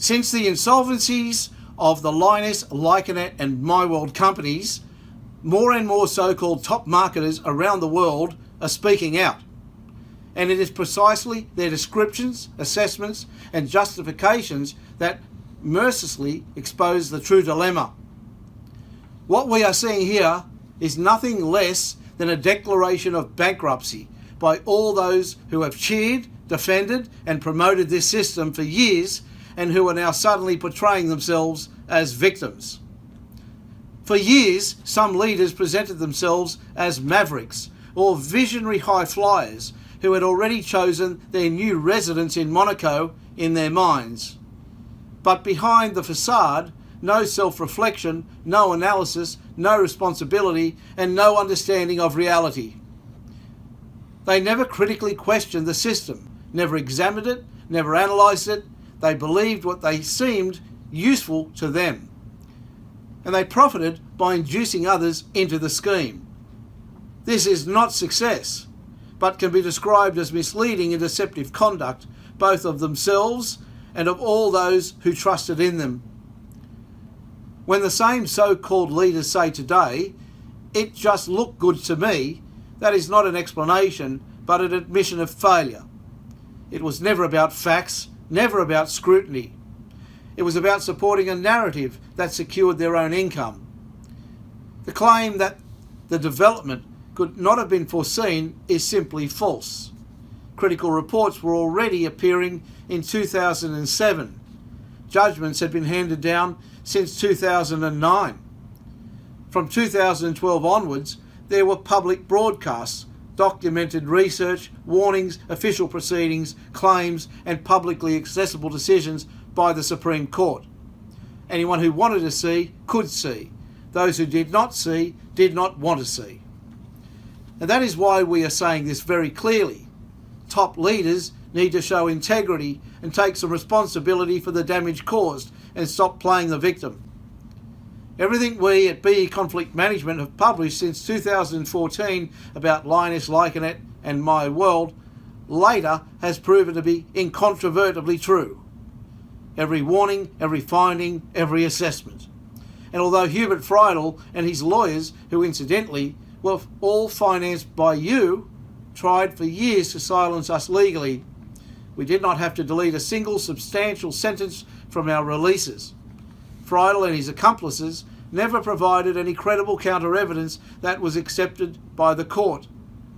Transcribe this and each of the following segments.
Since the insolvencies of the Lyoness, Lyconet and Myworld companies, more and more so-called top marketers around the world are speaking out. And it is precisely their descriptions, assessments and justifications that mercilessly expose the true dilemma. What we are seeing here is nothing less than a declaration of bankruptcy by all those who have cheered, defended and promoted this system for years and who are now suddenly portraying themselves as victims. For years, some leaders presented themselves as mavericks or visionary high flyers who had already chosen their new residence in Monaco in their minds. But behind the façade, no self-reflection, no analysis, no responsibility, and no understanding of reality. They never critically questioned the system, never examined it, never analysed it. They believed what they seemed useful to them. And they profited by inducing others into the scheme. This is not success, but can be described as misleading and deceptive conduct, both of themselves and of all those who trusted in them. When the same so-called leaders say today, "It just looked good to me," that is not an explanation, but an admission of failure. It was never about facts, never about scrutiny. It was about supporting a narrative that secured their own income. The claim that the development could not have been foreseen is simply false. Critical reports were already appearing in 2007. Judgments had been handed down since 2009. From 2012 onwards, there were public broadcasts, documented research, warnings, official proceedings, claims, and publicly accessible decisions by the Supreme Court. Anyone who wanted to see could see. Those who did not see did not want to see. And that is why we are saying this very clearly. Top leaders need to show integrity and take some responsibility for the damage caused and stop playing the victim. Everything we at BE Conflict Management have published since 2014 about Lyoness, Lyconet and Myworld later has proven to be incontrovertibly true. Every warning, every finding, every assessment. And although Hubert Friedel and his lawyers, who incidentally were all financed by you, tried for years to silence us legally, we did not have to delete a single substantial sentence from our releases. Friedel and his accomplices never provided any credible counter-evidence that was accepted by the court.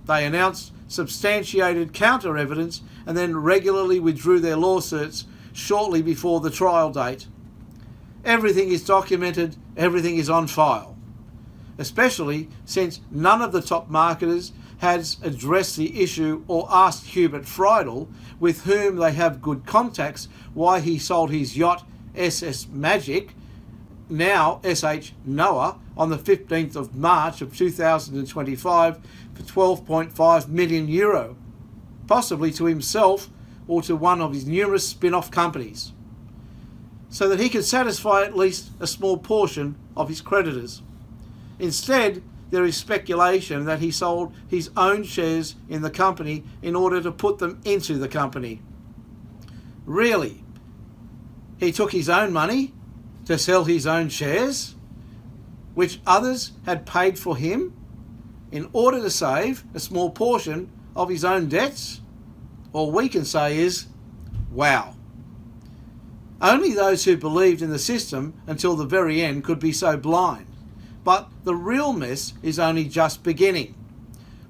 They announced substantiated counter-evidence and then regularly withdrew their lawsuits shortly before the trial date. Everything is documented, everything is on file, especially since none of the top marketers has addressed the issue or asked Hubert Friedel, with whom they have good contacts, why he sold his yacht SS Magic, now SH Noah, on the 15th of March of 2025 for €12.5 million, possibly to himself or to one of his numerous spin-off companies, so that he could satisfy at least a small portion of his creditors. Instead, there is speculation that he sold his own shares in the company in order to put them into the company. Really? He took his own money to sell his own shares, which others had paid for him, in order to save a small portion of his own debts? All we can say is, wow. Only those who believed in the system until the very end could be so blind. But the real mess is only just beginning.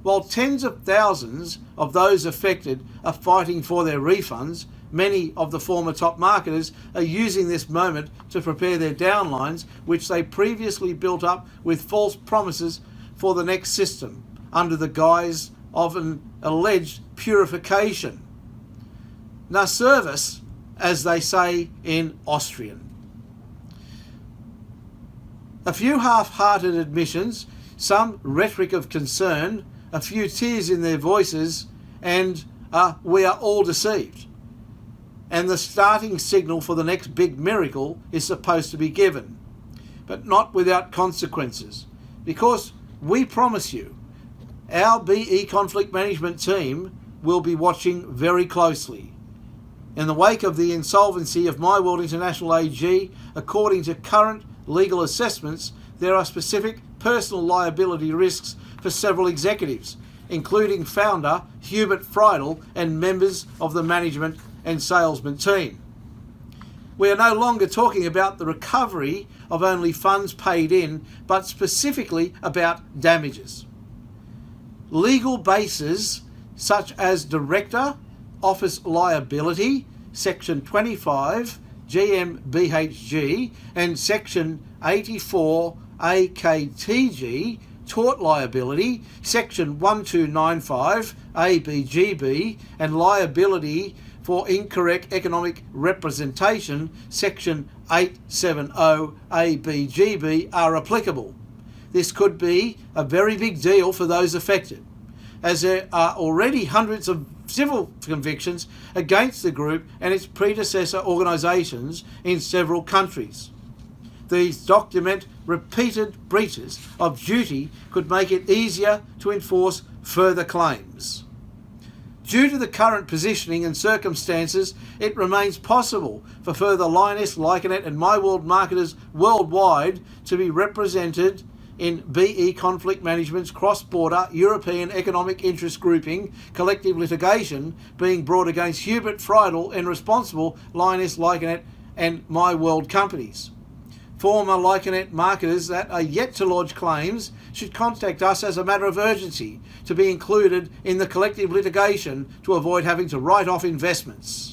While tens of thousands of those affected are fighting for their refunds, many of the former top marketers are using this moment to prepare their downlines, which they previously built up with false promises for the next system, under the guise of an alleged purification. Na service, as they say in Austrian. A few half-hearted admissions, some rhetoric of concern, a few tears in their voices, and we are all deceived. And the starting signal for the next big miracle is supposed to be given, but not without consequences, because we promise you, our BE Conflict Management team will be watching very closely. In the wake of the insolvency of Myworld International AG, according to current legal assessments, there are specific personal liability risks for several executives, including founder Hubert Friedel and members of the management and salesman team. We are no longer talking about the recovery of only funds paid in, but specifically about damages. Legal bases such as director, office liability, Section 25 GmbHG and Section 84 AKTG, tort liability, Section 1295 ABGB, and liability for incorrect economic representation, Section 870 ABGB, are applicable. This could be a very big deal for those affected, as there are already hundreds of civil convictions against the group and its predecessor organisations in several countries. These document repeated breaches of duty could make it easier to enforce further claims. Due to the current positioning and circumstances, it remains possible for further Lyoness, Lyconet and Myworld marketers worldwide to be represented in BE Conflict Management's cross-border European Economic Interest Grouping collective litigation being brought against Hubert Friedel and responsible Lyoness, Lyconet and Myworld companies. Former Lyconet marketers that are yet to lodge claims should contact us as a matter of urgency to be included in the collective litigation to avoid having to write off investments.